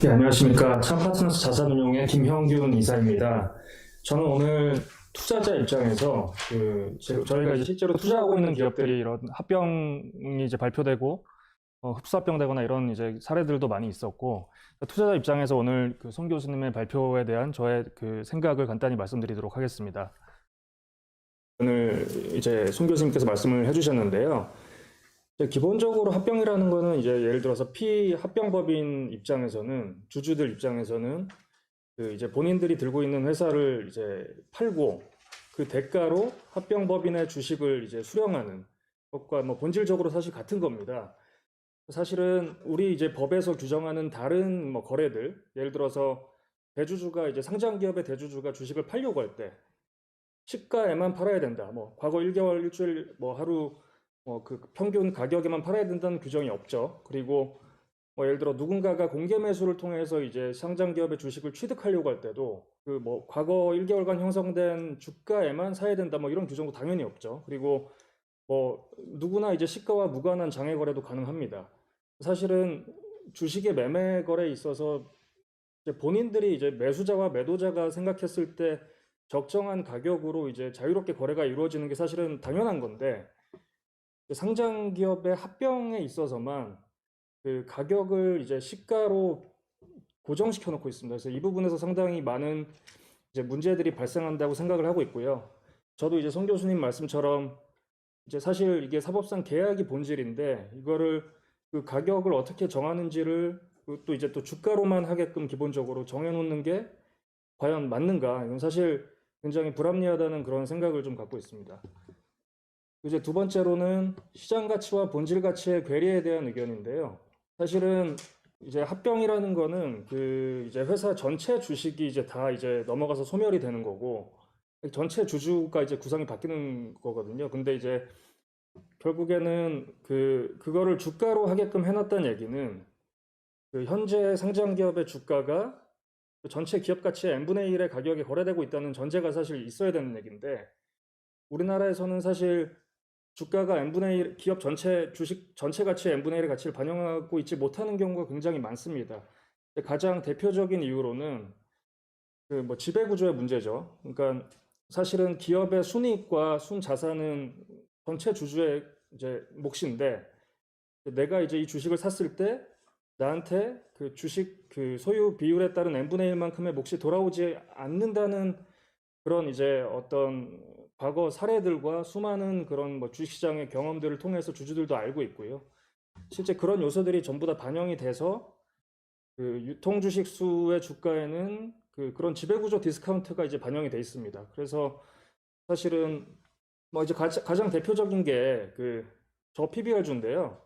네, 안녕하십니까. 참파트너스 자산운용의 김형균 이사입니다. 저는 오늘 투자자 입장에서 저희가 이제 실제로 투자하고 있는 기업들이 이런 합병이 이제 발표되고 흡수 합병되거나 이런 이제 사례들도 많이 있었고, 투자자 입장에서 오늘 송 교수님의 발표에 대한 저의 생각을 간단히 말씀드리도록 하겠습니다. 오늘 이제 송 교수님께서 말씀을 해주셨는데요. 기본적으로 합병이라는 거는 이제 예를 들어서 피합병법인 입장에서는, 주주들 입장에서는 이제 본인들이 들고 있는 회사를 이제 팔고 그 대가로 합병법인의 주식을 이제 수령하는 것과 뭐 본질적으로 사실 같은 겁니다. 사실은 우리 이제 법에서 규정하는 다른 뭐 거래들, 예를 들어서 대주주가 이제 상장 기업의 대주주가 주식을 팔려고 할 때 시가에만 팔아야 된다. 뭐 과거 1개월, 일주일, 뭐 하루 평균 가격에만 팔아야 된다는 규정이 없죠. 그리고 뭐 예를 들어 누군가가 공개 매수를 통해서 이제 상장 기업의 주식을 취득하려고 할 때도 뭐 과거 1개월간 형성된 주가에만 사야 된다 뭐 이런 규정도 당연히 없죠. 그리고 뭐 누구나 이제 시가와 무관한 장외 거래도 가능합니다. 사실은 주식의 매매 거래에 있어서 이제 본인들이 이제 매수자와 매도자가 생각했을 때 적정한 가격으로 이제 자유롭게 거래가 이루어지는 게 사실은 당연한 건데, 상장 기업의 합병에 있어서만 그 가격을 이제 시가로 고정시켜 놓고 있습니다. 그래서 이 부분에서 상당히 많은 이제 문제들이 발생한다고 생각을 하고 있고요. 저도 이제 송 교수님 말씀처럼 이제 사실 이게 사법상 계약이 본질인데, 이거를 그 가격을 어떻게 정하는지를 또 이제 또 주가로만 하게끔 기본적으로 정해놓는 게 과연 맞는가? 이건 사실 굉장히 불합리하다는 그런 생각을 좀 갖고 있습니다. 이제 두 번째로는 시장 가치와 본질 가치의 괴리에 대한 의견인데요. 사실은 이제 합병이라는 거는 이제 회사 전체 주식이 이제 다 이제 넘어가서 소멸이 되는 거고, 전체 주주가 이제 구성이 바뀌는 거거든요. 근데 이제 결국에는 그거를 주가로 하게끔 해놨다는 얘기는 현재 상장 기업의 주가가 전체 기업 가치의 n분의 1의 가격에 거래되고 있다는 전제가 사실 있어야 되는 얘기인데, 우리나라에서는 사실 주가가 n분의 1, 기업 전체 주식 전체 가치의 n분의 1의 가치를 반영하고 있지 못하는 경우가 굉장히 많습니다. 가장 대표적인 이유로는 뭐 지배 구조의 문제죠. 그러니까 사실은 기업의 순이익과 순자산은 전체 주주의 이제 몫인데, 내가 이제 이 주식을 샀을 때 나한테 그 주식 소유 비율에 따른 n분의 1만큼의 몫이 돌아오지 않는다는 그런 이제 어떤 과거 사례들과 수많은 그런 뭐 주식시장의 경험들을 통해서 주주들도 알고 있고요. 실제 그런 요소들이 전부 다 반영이 돼서 유통주식 수의 주가에는 그런 지배구조 디스카운트가 이제 반영이 돼 있습니다. 그래서 사실은 뭐 이제 가장 대표적인 게 저 PBR주인데요.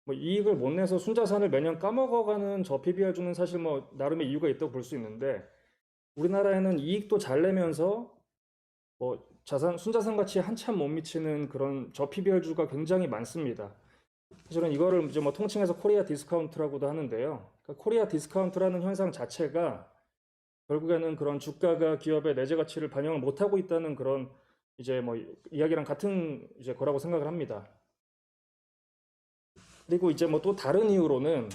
뭐 이익을 못 내서 순자산을 매년 까먹어가는 저 PBR주는 사실 뭐 나름의 이유가 있다고 볼 수 있는데, 우리나라에는 이익도 잘 내면서 뭐 순자산 가치에 한참 못 미치는 그런 저 PBR주가 굉장히 많습니다. 사실은 이거를 이제 뭐 통칭해서 코리아 디스카운트라고도 하는데요. 그러니까 코리아 디스카운트라는 현상 자체가 결국에는 그런 주가가 기업의 내재 가치를 반영을 못하고 있다는 그런 이제 뭐 이야기랑 같은 이제 거라고 생각을 합니다. 그리고 이제 뭐 또 다른 이유로는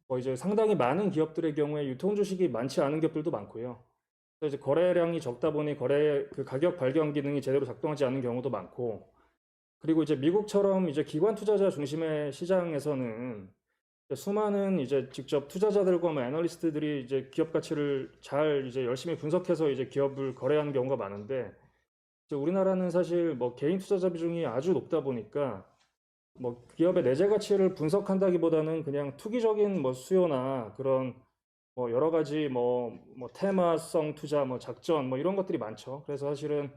뭐 이제 상당히 많은 기업들의 경우에 유통 주식이 많지 않은 기업들도 많고요. 그래서 이제 거래량이 적다 보니 거래 가격 발견 기능이 제대로 작동하지 않는 경우도 많고, 그리고 이제 미국처럼 이제 기관 투자자 중심의 시장에서는 수많은 이제 직접 투자자들과 뭐 애널리스트들이 이제 기업 가치를 잘 이제 열심히 분석해서 이제 기업을 거래하는 경우가 많은데, 이제 우리나라는 사실 뭐 개인 투자자 비중이 아주 높다 보니까 뭐 기업의 내재 가치를 분석한다기보다는 그냥 투기적인 뭐 수요나 그런 뭐 여러 가지 뭐 테마성 투자, 뭐 작전, 뭐 이런 것들이 많죠. 그래서 사실은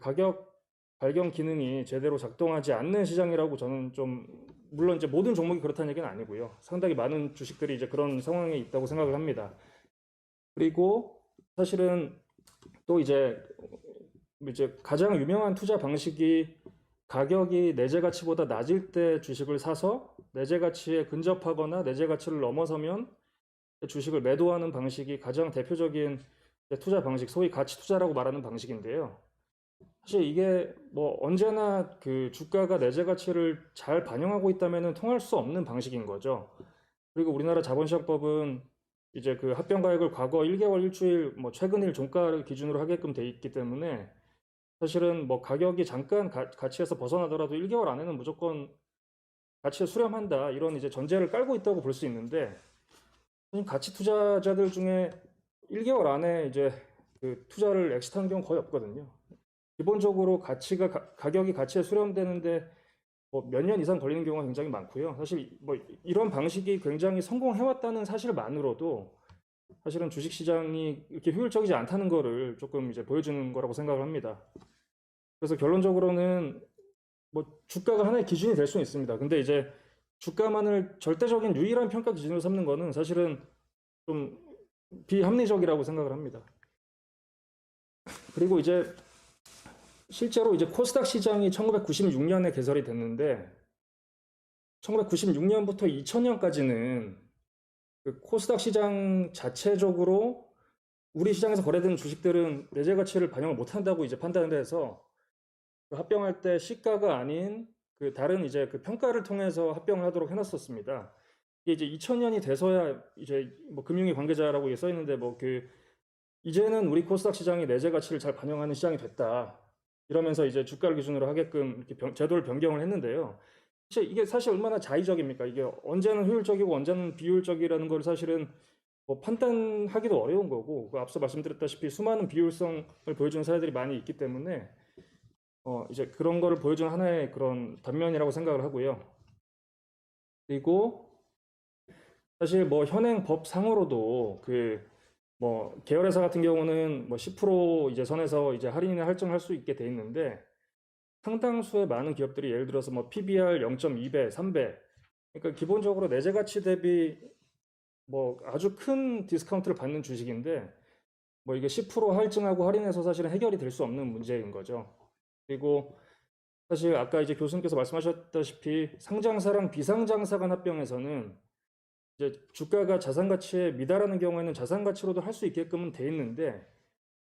가격 발견 기능이 제대로 작동하지 않는 시장이라고 저는 좀, 물론 이제 모든 종목이 그렇다는 얘기는 아니고요. 상당히 많은 주식들이 이제 그런 상황에 있다고 생각을 합니다. 그리고 사실은 또 이제 가장 유명한 투자 방식이 가격이 내재 가치보다 낮을 때 주식을 사서 내재 가치에 근접하거나 내재 가치를 넘어서면 주식을 매도하는 방식이 가장 대표적인 투자 방식, 소위 가치 투자라고 말하는 방식인데요. 사실 이게 뭐 언제나 주가가 내재 가치를 잘 반영하고 있다면 통할 수 없는 방식인 거죠. 그리고 우리나라 자본시장법은 이제 그 합병 가액을 과거 1개월, 일주일, 뭐 최근 일 종가를 기준으로 하게끔 돼 있기 때문에 사실은 뭐 가격이 잠깐 가치에서 벗어나더라도 1개월 안에는 무조건 가치에 수렴한다 이런 이제 전제를 깔고 있다고 볼 수 있는데 가치 투자자들 중에 1개월 안에 이제 그 투자를 엑시트하는 경우 거의 없거든요. 기본적으로 가격이 가치에 수렴되는데 뭐 몇 년 이상 걸리는 경우가 굉장히 많고요. 사실 뭐 이런 방식이 굉장히 성공해왔다는 사실만으로도 사실은 주식시장이 이렇게 효율적이지 않다는 거를 조금 이제 보여주는 거라고 생각을 합니다. 그래서 결론적으로는 뭐 주가가 하나의 기준이 될 수는 있습니다. 근데 이제 주가만을 절대적인 유일한 평가 기준으로 삼는 거는 사실은 좀 비합리적이라고 생각을 합니다. 그리고 이제 실제로 이제 코스닥 시장이 1996년에 개설이 됐는데 1996년부터 2000년까지는 그 코스닥 시장 자체적으로 우리 시장에서 거래되는 주식들은 내재 가치를 반영을 못한다고 이제 판단을 해서 그 합병할 때 시가가 아닌 그 다른 이제 그 평가를 통해서 합병을 하도록 해놨었습니다. 이게 이제 2000년이 돼서야 이제 뭐 금융위 관계자라고 써 있는데 뭐 그 이제는 우리 코스닥 시장이 내재 가치를 잘 반영하는 시장이 됐다. 이러면서 이제 주가를 기준으로 하게끔 이렇게 제도를 변경을 했는데요. 이게 사실 얼마나 자의적입니까? 이게 언제는 효율적이고 언제는 비효율적이라는 걸 사실은 뭐 판단하기도 어려운 거고, 그 앞서 말씀드렸다시피 수많은 비효율성을 보여주는 사례들이 많이 있기 때문에 이제 그런 거를 보여주는 하나의 그런 단면이라고 생각을 하고요. 그리고 사실 뭐 현행 법상으로도 그 뭐 계열회사 같은 경우는 뭐 10% 이제 선에서 이제 할인이나 할증할 수 있게 돼 있는데 상당수의 많은 기업들이 예를 들어서 뭐 PBR 0.2배, 3배, 그러니까 기본적으로 내재 가치 대비 뭐 아주 큰 디스카운트를 받는 주식인데 뭐 이게 10% 할증하고 할인해서 사실은 해결이 될 수 없는 문제인 거죠. 그리고 사실 아까 이제 교수님께서 말씀하셨다시피 상장사랑 비상장사 간 합병에서는 이제 주가가 자산 가치에 미달하는 경우에는 자산 가치로도 할 수 있게끔은 돼 있는데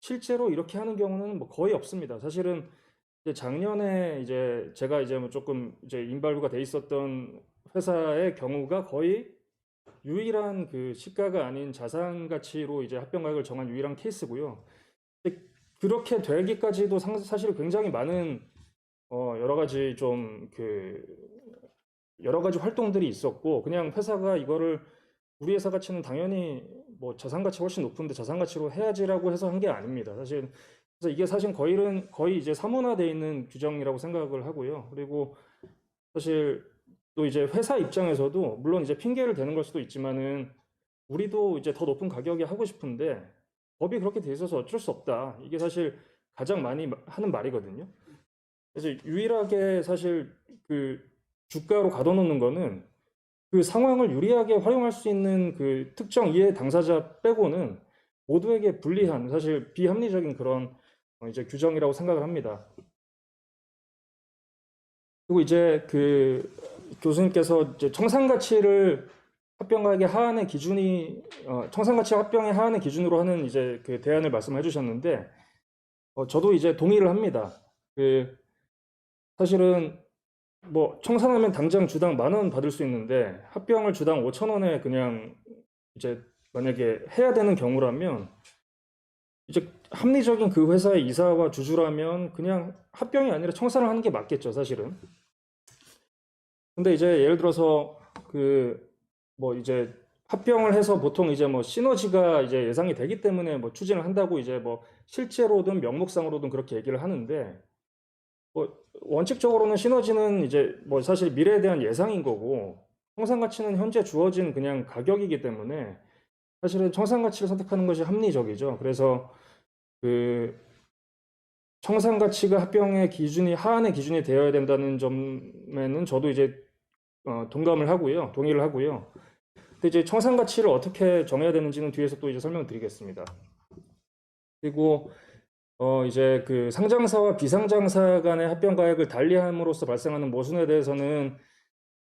실제로 이렇게 하는 경우는 뭐 거의 없습니다. 사실은 이제 작년에 이제 제가 이제 뭐 조금 이제 인발부가 돼 있었던 회사의 경우가 거의 유일한 그 시가가 아닌 자산 가치로 이제 합병 가격을 정한 유일한 케이스고요. 그렇게 되기까지도 사실 굉장히 많은 여러 가지 좀 그 여러 가지 활동들이 있었고 그냥 회사가 이거를 우리 회사 가치는 당연히 뭐 자산 가치 훨씬 높은데 자산 가치로 해야지라고 해서 한 게 아닙니다. 사실 그래서 이게 사실 거의 이제 사문화되어 있는 규정이라고 생각을 하고요. 그리고 사실 또 이제 회사 입장에서도 물론 이제 핑계를 대는 걸 수도 있지만은 우리도 이제 더 높은 가격에 하고 싶은데 법이 그렇게 돼 있어서 어쩔 수 없다. 이게 사실 가장 많이 하는 말이거든요. 그래서 유일하게 사실 그 주가로 가둬놓는 거는 그 상황을 유리하게 활용할 수 있는 그 특정 이해 당사자 빼고는 모두에게 불리한 사실 비합리적인 그런 이제 규정이라고 생각을 합니다. 그리고 이제 그 교수님께서 이제 청산가치를 합병가액의 하한의 기준이 청산가치 합병의 하한의 기준으로 하는 이제 그 대안을 말씀해 주셨는데 저도 이제 동의를 합니다. 그 사실은 뭐 청산하면 당장 주당 10,000원 받을 수 있는데 합병을 주당 5,000원에 그냥 이제 만약에 해야 되는 경우라면 이제 합리적인 그 회사의 이사와 주주라면 그냥 합병이 아니라 청산을 하는 게 맞겠죠, 사실은. 근데 이제 예를 들어서 그 뭐 이제 합병을 해서 보통 이제 뭐 시너지가 이제 예상이 되기 때문에 뭐 추진을 한다고 이제 뭐 실제로든 명목상으로든 그렇게 얘기를 하는데 뭐 원칙적으로는 시너지는 이제 뭐 사실 미래에 대한 예상인 거고 청산 가치는 현재 주어진 그냥 가격이기 때문에 사실은 청산 가치를 선택하는 것이 합리적이죠. 그래서 그 청산 가치가 합병의 기준이 하한의 기준이 되어야 된다는 점에는 저도 이제 동감을 하고요, 동의를 하고요. 근데 이제 청산 가치를 어떻게 정해야 되는지는 뒤에서 또 이제 설명드리겠습니다. 그리고 이제 그 상장사와 비상장사 간의 합병 가액을 달리함으로써 발생하는 모순에 대해서는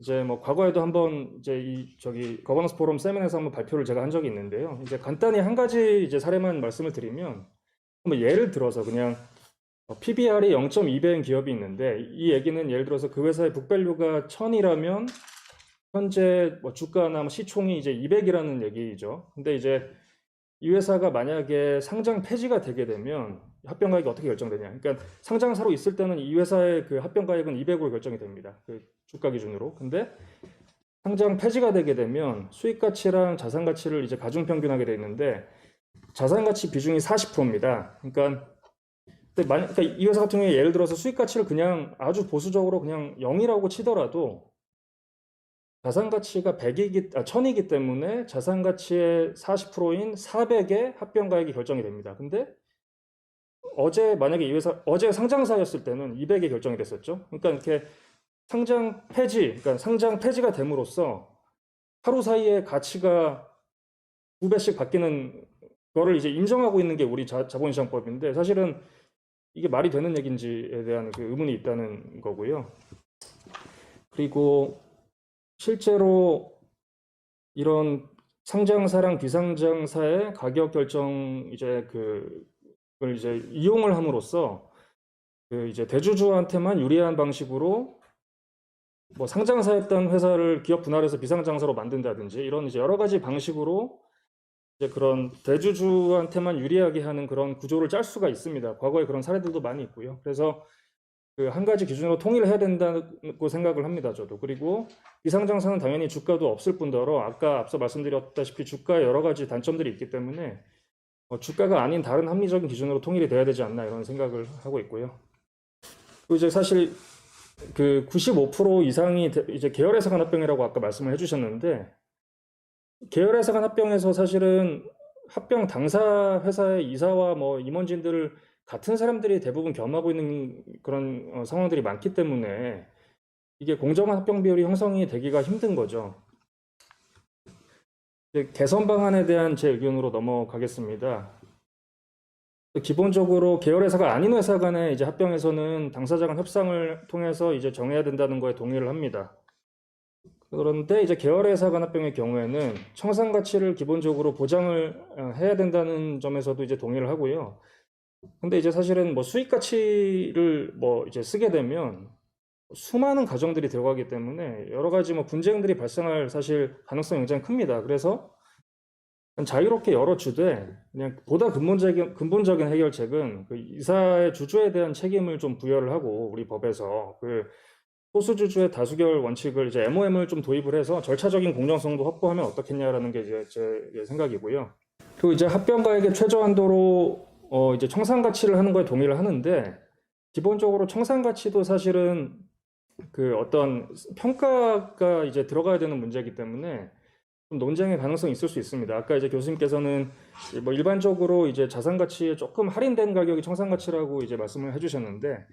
이제 뭐 과거에도 한번 이제 이 저기 거버넌스 포럼 세미나에서 한번 발표를 제가 한 적이 있는데요. 이제 간단히 한 가지 이제 사례만 말씀을 드리면 뭐 예를 들어서 그냥 PBR이 0.2배인 기업이 있는데 이 얘기는 예를 들어서 그 회사의 북밸류가 1000이라면 현재 뭐 주가나 뭐 시총이 이제 200이라는 얘기죠. 근데 이제 이 회사가 만약에 상장 폐지가 되게 되면 합병 가액이 어떻게 결정되냐? 그러니까 상장사로 있을 때는 이 회사의 그 합병 가액은 200으로 결정이 됩니다. 그 주가 기준으로. 근데 상장 폐지가 되게 되면 수익 가치랑 자산 가치를 이제 가중 평균하게 돼 있는데 자산 가치 비중이 40%입니다. 그러니까 그러니까 이 회사 같은 경우에 예를 들어서 수익 가치를 그냥 아주 보수적으로 그냥 0이라고 치더라도 자산 가치가 1000이기 때문에 자산 가치의 40%인 400의 합병 가액이 결정이 됩니다. 근데 만약에 이 회사 어제 상장사였을 때는 200에 결정이 됐었죠. 그러니까 이렇게 그러니까 상장 폐지가 됨으로써 하루 사이에 가치가 2배씩 바뀌는 거를 이제 인정하고 있는 게 우리 자본시장법인데 사실은 이게 말이 되는 얘기인지에 대한 그 의문이 있다는 거고요. 그리고 실제로 이런 상장사랑 비상장사의 가격 결정 그걸 이제 이용을 함으로써 그 이제 대주주한테만 유리한 방식으로 뭐 상장사였던 회사를 기업 분할해서 비상장사로 만든다든지 이런 이제 여러 가지 방식으로 이제 그런 대주주한테만 유리하게 하는 그런 구조를 짤 수가 있습니다. 과거에 그런 사례들도 많이 있고요. 그래서 그 한 가지 기준으로 통일해야 된다고 생각을 합니다. 저도. 그리고 비상장사는 당연히 주가도 없을 뿐더러 아까 앞서 말씀드렸다시피 주가에 여러 가지 단점들이 있기 때문에 주가가 아닌 다른 합리적인 기준으로 통일이 돼야 되지 않나 이런 생각을 하고 있고요. 그리고 이제 사실 그 95% 이상이 이제 계열회사 간합병이라고 아까 말씀을 해주셨는데 계열회사 간합병에서 사실은 합병 당사 회사의 이사와 뭐 임원진들을 같은 사람들이 대부분 겸하고 있는 그런 상황들이 많기 때문에 이게 공정한 합병 비율이 형성이 되기가 힘든 거죠. 개선 방안에 대한 제 의견으로 넘어가겠습니다. 기본적으로 계열회사가 아닌 회사 간의 이제 합병에서는 당사자 간 협상을 통해서 이제 정해야 된다는 거에 동의를 합니다. 그런데 이제 계열회사 간 합병의 경우에는 청산 가치를 기본적으로 보장을 해야 된다는 점에서도 이제 동의를 하고요. 근데 이제 사실은 뭐 수익 가치를 뭐 이제 쓰게 되면 수많은 가정들이 들어가기 때문에 여러 가지 뭐 분쟁들이 발생할 사실 가능성이 굉장히 큽니다. 그래서 자유롭게 열어주되 그냥 보다 근본적인 해결책은 그 이사의 주주에 대한 책임을 좀 부여를 하고 우리 법에서 그 소수 주주의 다수결 원칙을 이제 MOM을 좀 도입을 해서 절차적인 공정성도 확보하면 어떻겠냐라는 게 이제 제 생각이고요. 그리고 이제 합병가액의 최저 한도로 이제 청산 가치를 하는 거에 동의를 하는데 기본적으로 청산 가치도 사실은 그 어떤 평가가 이제 들어가야 되는 문제이기 때문에 좀 논쟁의 가능성이 있을 수 있습니다. 아까 이제 교수님께서는 뭐 일반적으로 이제 자산 가치에 조금 할인된 가격이 청산 가치라고 이제 말씀을 해주셨는데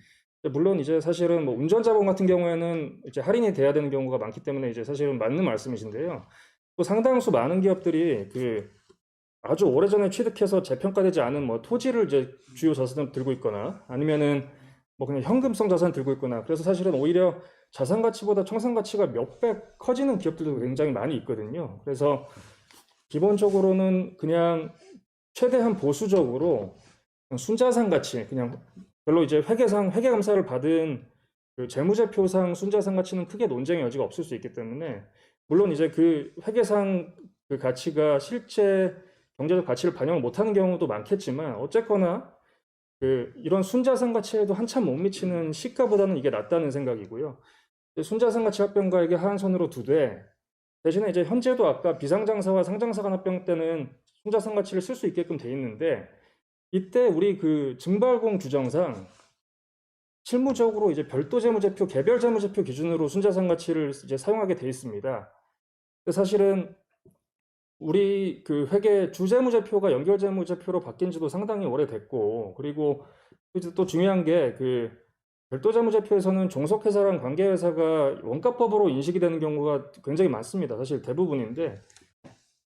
물론 이제 사실은 뭐 운전자본 같은 경우에는 이제 할인이 돼야 되는 경우가 많기 때문에 이제 사실은 맞는 말씀이신데요. 또 상당수 많은 기업들이 그 아주 오래전에 취득해서 재평가되지 않은 뭐 토지를 이제 주요 자산으로 들고 있거나 아니면은 뭐 그냥 현금성 자산을 들고 있거나 그래서 사실은 오히려 자산 가치보다 청산 가치가 몇 배 커지는 기업들도 굉장히 많이 있거든요. 그래서 기본적으로는 그냥 최대한 보수적으로 순자산 가치 그냥 별로 이제 회계 감사를 받은 그 재무제표상 순자산 가치는 크게 논쟁의 여지가 없을 수 있기 때문에 물론 이제 그 회계상 그 가치가 실제 경제적 가치를 반영을 못하는 경우도 많겠지만 어쨌거나 그 이런 순자산 가치에도 한참 못 미치는 시가보다는 이게 낫다는 생각이고요. 순자산 가치 합병가액의 하한선으로 두되 대신에 이제 현재도 아까 비상장사와 상장사 간 합병 때는 순자산 가치를 쓸 수 있게끔 돼 있는데 이때 우리 그 증발공 규정상 실무적으로 이제 별도 재무제표, 개별 재무제표 기준으로 순자산 가치를 이제 사용하게 돼 있습니다. 사실은 우리 그 회계 주재무제표가 연결재무제표로 바뀐 지도 상당히 오래됐고 그리고 이제 또 중요한 게 그 별도재무제표에서는 종속회사랑 관계회사가 원가법으로 인식이 되는 경우가 굉장히 많습니다. 사실 대부분인데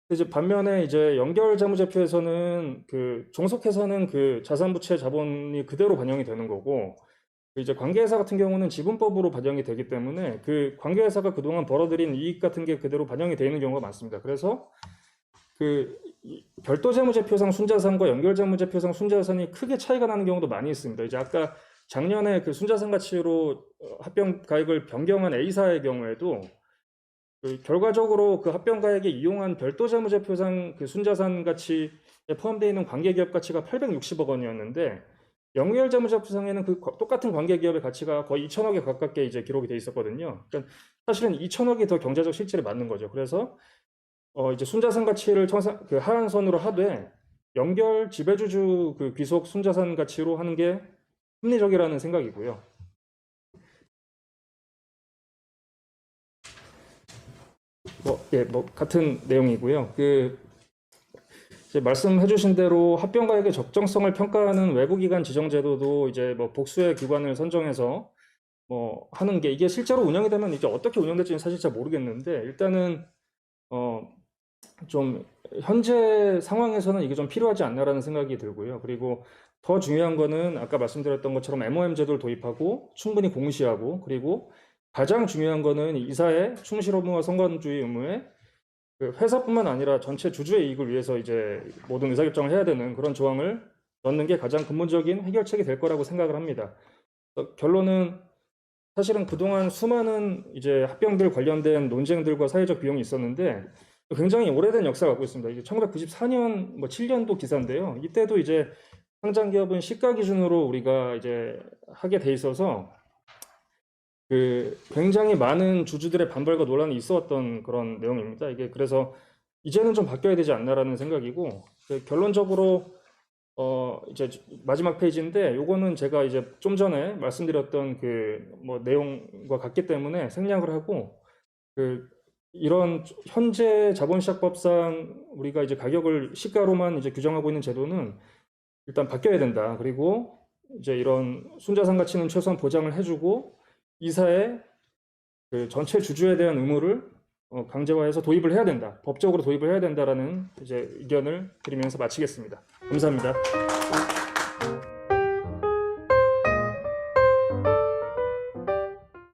이제 반면에 이제 연결재무제표에서는 그 종속회사는 그 자산부채 자본이 그대로 반영이 되는 거고 이제 관계회사 같은 경우는 지분법으로 반영이 되기 때문에 그 관계회사가 그동안 벌어들인 이익 같은 게 그대로 반영이 되는 경우가 많습니다. 그래서 그 별도재무제표상 순자산과 연결재무제표상 순자산이 크게 차이가 나는 경우도 많이 있습니다. 이제 아까 작년에 그 순자산 가치로 합병 가액을 변경한 A사의 경우에도 결과적으로 그 합병가액에 이용한 별도 재무제표상 그 순자산 가치에 포함되어 있는 관계기업 가치가 860억 원이었는데 연결 재무제표상에는 그 똑같은 관계기업의 가치가 거의 2천억에 가깝게 이제 기록이 돼 있었거든요. 그러니까 사실은 2천억이 더 경제적 실질에 맞는 거죠. 그래서 이제 순자산 가치를 그 하한선으로 하되 연결 지배주주 그 귀속 순자산 가치로 하는 게 합리적이라는 생각이고요. 같은 내용이고요. 이제 말씀해주신 대로 합병가액의 적정성을 평가하는 외부기관 지정제도도 이제 뭐 복수의 기관을 선정해서 뭐 하는 게 이게 실제로 운영이 되면 이제 어떻게 운영될지는 사실 잘 모르겠는데 일단은 좀 현재 상황에서는 이게 좀 필요하지 않나라는 생각이 들고요. 그리고 더 중요한 거는 아까 말씀드렸던 것처럼 MOM 제도를 도입하고 충분히 공시하고 그리고 가장 중요한 거는 이사의 충실 의무와 성과주의 의무에 그 회사뿐만 아니라 전체 주주의 이익을 위해서 이제 모든 의사결정을 해야 되는 그런 조항을 넣는 게 가장 근본적인 해결책이 될 거라고 생각을 합니다. 결론은 사실은 그동안 수많은 이제 합병들 관련된 논쟁들과 사회적 비용이 있었는데 굉장히 오래된 역사가 갖고 있습니다. 이제 1994년 뭐 7년도 기사인데요. 이때도 이제 상장 기업은 시가 기준으로 우리가 이제 하게 돼 있어서 그 굉장히 많은 주주들의 반발과 논란이 있었던 그런 내용입니다. 이게 그래서 이제는 좀 바뀌어야 되지 않나라는 생각이고 결론적으로 이제 마지막 페이지인데 요거는 제가 이제 좀 전에 말씀드렸던 그 뭐 내용과 같기 때문에 생략을 하고 이런 현재 자본시장법상 우리가 이제 가격을 시가로만 이제 규정하고 있는 제도는 일단 바뀌어야 된다. 그리고 이제 이런 순자산 가치는 최소한 보장을 해주고 이사의 그 전체 주주에 대한 의무를 강제화해서 도입을 해야 된다. 법적으로 도입을 해야 된다라는 이제 의견을 드리면서 마치겠습니다. 감사합니다.